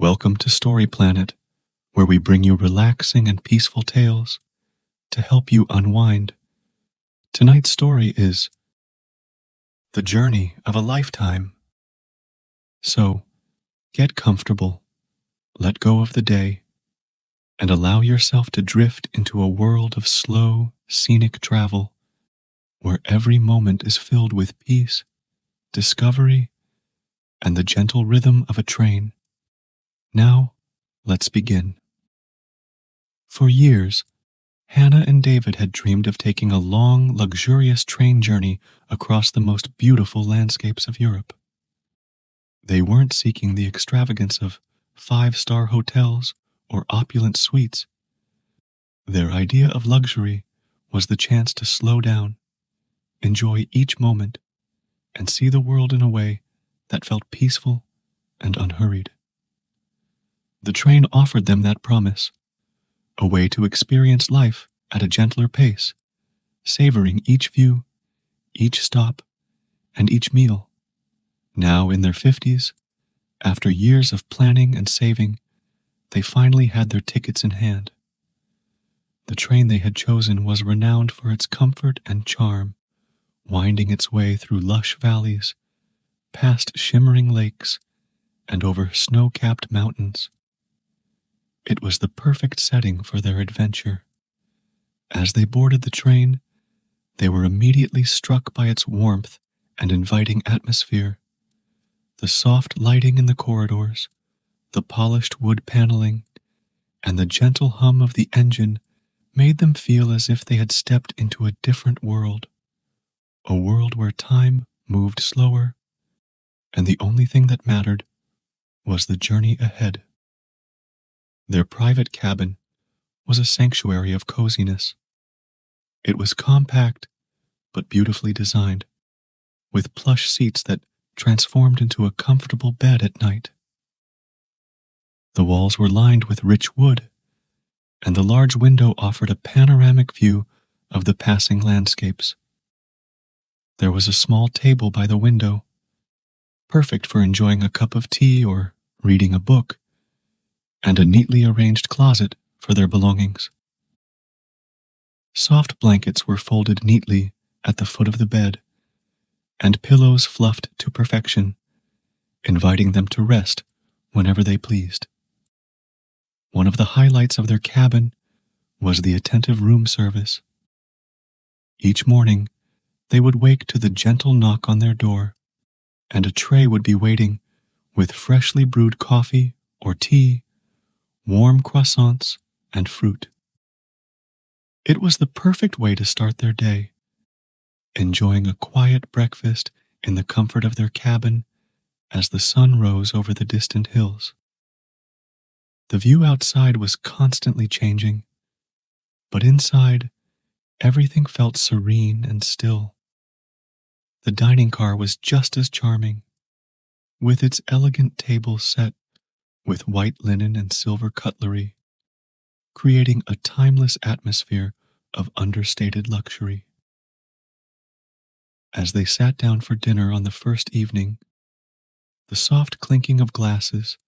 Welcome to Story Planet, where we bring you relaxing and peaceful tales to help you unwind. Tonight's story is The Journey of a Lifetime. So, get comfortable, let go of the day, and allow yourself to drift into a world of slow, scenic travel, where every moment is filled with peace, discovery, and the gentle rhythm of a train. Now, let's begin. For years, Hannah and David had dreamed of taking a long, luxurious train journey across the most beautiful landscapes of Europe. They weren't seeking the extravagance of five-star hotels or opulent suites. Their idea of luxury was the chance to slow down, enjoy each moment, and see the world in a way that felt peaceful and unhurried. The train offered them that promise, a way to experience life at a gentler pace, savoring each view, each stop, and each meal. Now in their 50s, after years of planning and saving, they finally had their tickets in hand. The train they had chosen was renowned for its comfort and charm, winding its way through lush valleys, past shimmering lakes, and over snow-capped mountains. It was the perfect setting for their adventure. As they boarded the train, they were immediately struck by its warmth and inviting atmosphere. The soft lighting in the corridors, the polished wood paneling, and the gentle hum of the engine made them feel as if they had stepped into a different world, a world where time moved slower, and the only thing that mattered was the journey ahead. Their private cabin was a sanctuary of coziness. It was compact, but beautifully designed, with plush seats that transformed into a comfortable bed at night. The walls were lined with rich wood, and the large window offered a panoramic view of the passing landscapes. There was a small table by the window, perfect for enjoying a cup of tea or reading a book, and a neatly arranged closet for their belongings. Soft blankets were folded neatly at the foot of the bed, and pillows fluffed to perfection, inviting them to rest whenever they pleased. One of the highlights of their cabin was the attentive room service. Each morning, they would wake to the gentle knock on their door, and a tray would be waiting with freshly brewed coffee or tea, warm croissants, and fruit. It was the perfect way to start their day, enjoying a quiet breakfast in the comfort of their cabin as the sun rose over the distant hills. The view outside was constantly changing, but inside, everything felt serene and still. The dining car was just as charming, with its elegant table set with white linen and silver cutlery, creating a timeless atmosphere of understated luxury. As they sat down for dinner on the first evening, the soft clinking of glasses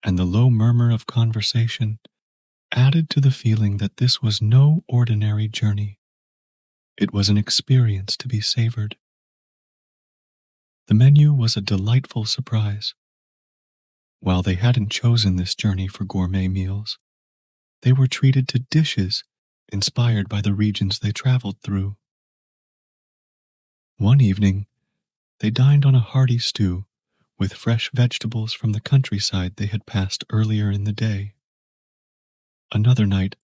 and the low murmur of conversation added to the feeling that this was no ordinary journey. It was an experience to be savored. The menu was a delightful surprise. While they hadn't chosen this journey for gourmet meals, they were treated to dishes inspired by the regions they traveled through. One evening, they dined on a hearty stew with fresh vegetables from the countryside they had passed earlier in the day. Another night,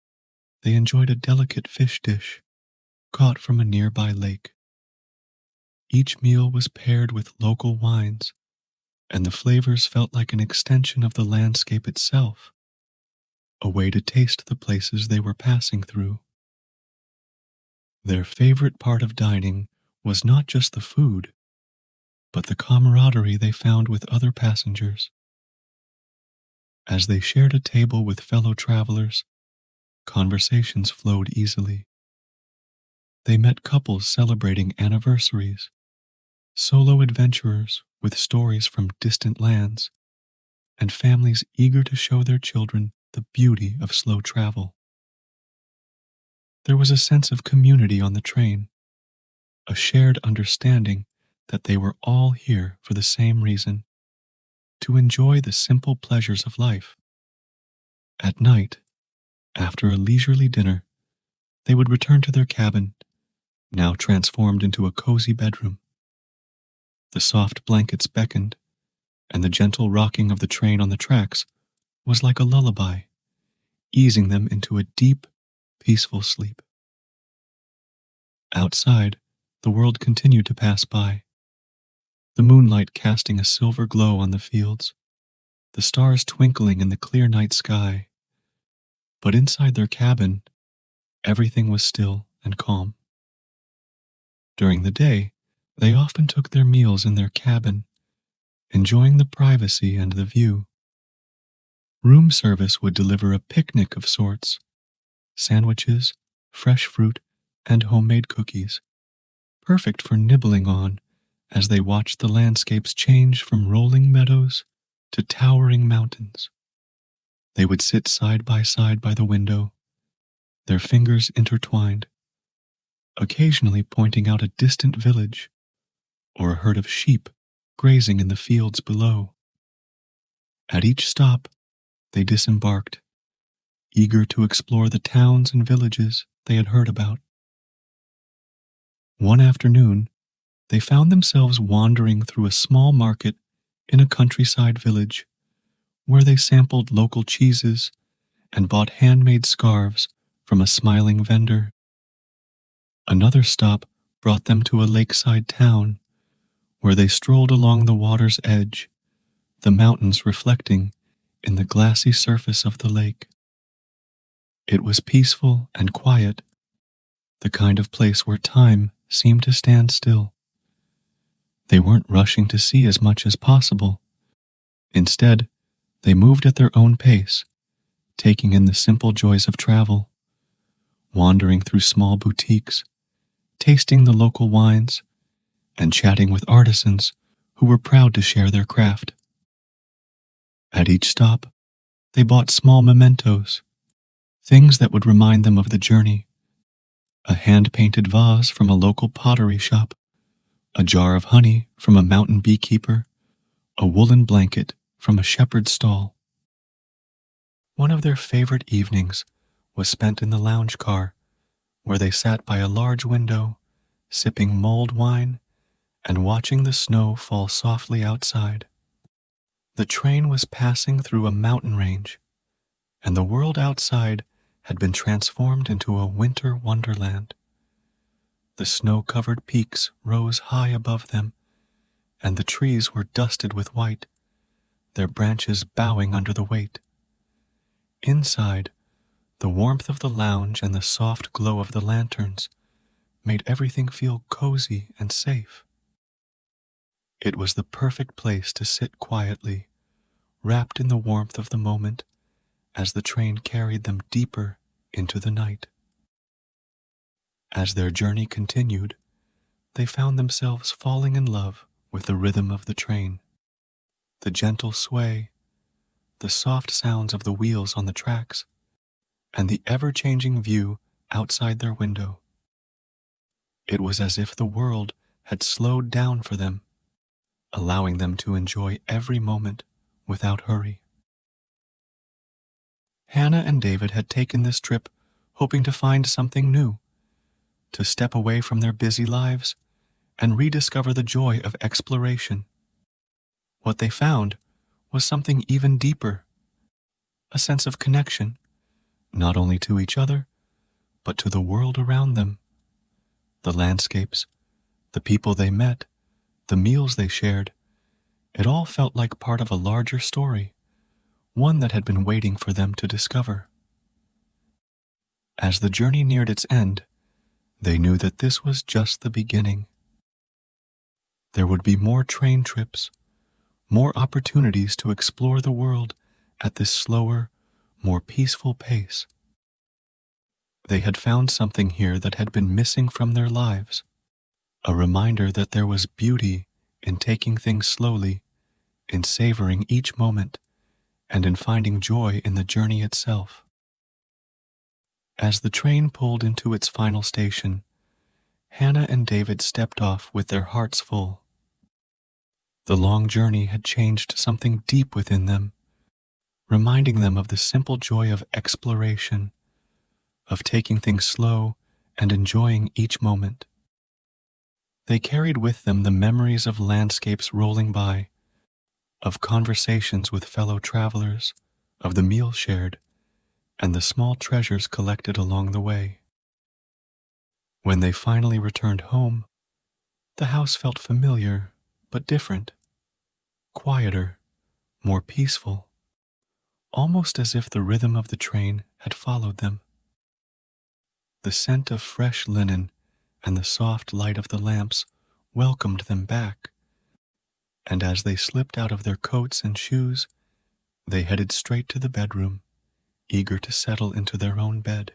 they enjoyed a delicate fish dish caught from a nearby lake. Each meal was paired with local wines, and the flavors felt like an extension of the landscape itself, a way to taste the places they were passing through. Their favorite part of dining was not just the food, but the camaraderie they found with other passengers. As they shared a table with fellow travelers, conversations flowed easily. They met couples celebrating anniversaries, solo adventurers with stories from distant lands, and families eager to show their children the beauty of slow travel. There was a sense of community on the train, a shared understanding that they were all here for the same reason, to enjoy the simple pleasures of life. At night, after a leisurely dinner, they would return to their cabin, now transformed into a cozy bedroom. The soft blankets beckoned, and the gentle rocking of the train on the tracks was like a lullaby, easing them into a deep, peaceful sleep. Outside, the world continued to pass by, the moonlight casting a silver glow on the fields, the stars twinkling in the clear night sky. But inside their cabin, everything was still and calm. During the day, they often took their meals in their cabin, enjoying the privacy and the view. Room service would deliver a picnic of sorts: sandwiches, fresh fruit, and homemade cookies, perfect for nibbling on as they watched the landscapes change from rolling meadows to towering mountains. They would sit side by the window, their fingers intertwined, occasionally pointing out a distant village or a herd of sheep grazing in the fields below. At each stop, they disembarked, eager to explore the towns and villages they had heard about. One afternoon, they found themselves wandering through a small market in a countryside village, where they sampled local cheeses and bought handmade scarves from a smiling vendor. Another stop brought them to a lakeside town, where they strolled along the water's edge, the mountains reflecting in the glassy surface of the lake. It was peaceful and quiet, the kind of place where time seemed to stand still. They weren't rushing to see as much as possible. Instead, they moved at their own pace, taking in the simple joys of travel, wandering through small boutiques, tasting the local wines, and chatting with artisans who were proud to share their craft. At each stop, they bought small mementos, things that would remind them of the journey: a hand-painted vase from a local pottery shop, a jar of honey from a mountain beekeeper, a woolen blanket from a shepherd's stall. One of their favorite evenings was spent in the lounge car, where they sat by a large window, sipping mulled wine and watching the snow fall softly outside. The train was passing through a mountain range, and the world outside had been transformed into a winter wonderland. The snow-covered peaks rose high above them, and the trees were dusted with white, their branches bowing under the weight. Inside, the warmth of the lounge and the soft glow of the lanterns made everything feel cozy and safe. It was the perfect place to sit quietly, wrapped in the warmth of the moment, as the train carried them deeper into the night. As their journey continued, they found themselves falling in love with the rhythm of the train, the gentle sway, the soft sounds of the wheels on the tracks, and the ever-changing view outside their window. It was as if the world had slowed down for them, allowing them to enjoy every moment without hurry. Hannah and David had taken this trip hoping to find something new, to step away from their busy lives and rediscover the joy of exploration. What they found was something even deeper, a sense of connection, not only to each other, but to the world around them. The landscapes, the people they met, the meals they shared, it all felt like part of a larger story, one that had been waiting for them to discover. As the journey neared its end, they knew that this was just the beginning. There would be more train trips, more opportunities to explore the world at this slower, more peaceful pace. They had found something here that had been missing from their lives, a reminder that there was beauty in taking things slowly, in savoring each moment, and in finding joy in the journey itself. As the train pulled into its final station, Hannah and David stepped off with their hearts full. The long journey had changed something deep within them, reminding them of the simple joy of exploration, of taking things slow and enjoying each moment. They carried with them the memories of landscapes rolling by, of conversations with fellow travelers, of the meal shared, and the small treasures collected along the way. When they finally returned home, the house felt familiar but different, quieter, more peaceful, almost as if the rhythm of the train had followed them. The scent of fresh linen and the soft light of the lamps welcomed them back, and as they slipped out of their coats and shoes, they headed straight to the bedroom, eager to settle into their own bed.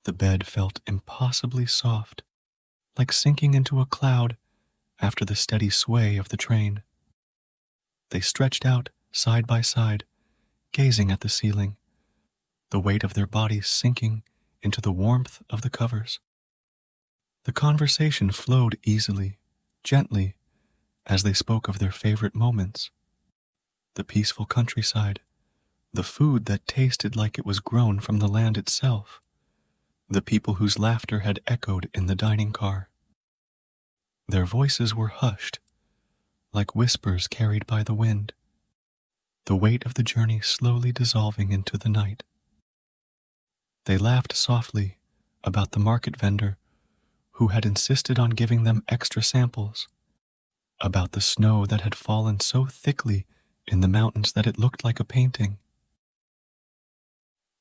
The bed felt impossibly soft, like sinking into a cloud after the steady sway of the train. They stretched out side by side, gazing at the ceiling, the weight of their bodies sinking into the warmth of the covers. The conversation flowed easily, gently, as they spoke of their favorite moments. The peaceful countryside, the food that tasted like it was grown from the land itself, the people whose laughter had echoed in the dining car. Their voices were hushed, like whispers carried by the wind, the weight of the journey slowly dissolving into the night. They laughed softly about the market vendor who had insisted on giving them extra samples, about the snow that had fallen so thickly in the mountains that it looked like a painting.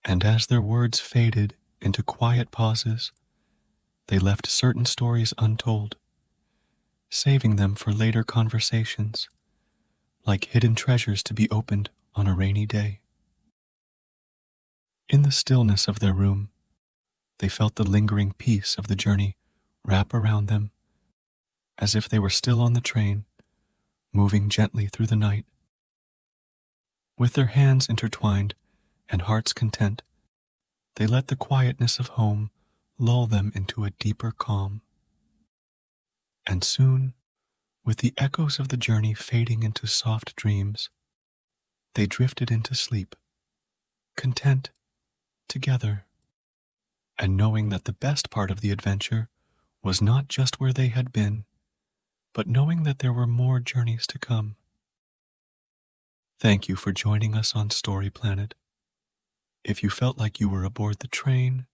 And as their words faded into quiet pauses, they left certain stories untold, saving them for later conversations, like hidden treasures to be opened on a rainy day. In the stillness of their room, they felt the lingering peace of the journey wrap around them, as if they were still on the train, moving gently through the night. With their hands intertwined and hearts content, they let the quietness of home lull them into a deeper calm. And soon, with the echoes of the journey fading into soft dreams, they drifted into sleep, content, together, and knowing that the best part of the adventure was not just where they had been, but knowing that there were more journeys to come. Thank you for joining us on Story Planet. If you felt like you were aboard the train,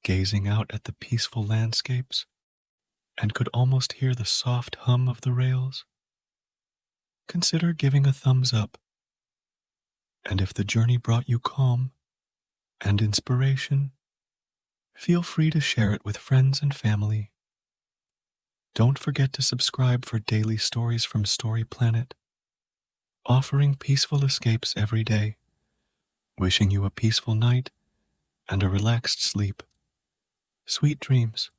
gazing out at the peaceful landscapes, and could almost hear the soft hum of the rails, consider giving a thumbs up. And if the journey brought you calm and inspiration, feel free to share it with friends and family. Don't forget to subscribe for daily stories from Story Planet, offering peaceful escapes every day. Wishing you a peaceful night and a relaxed sleep. Sweet dreams.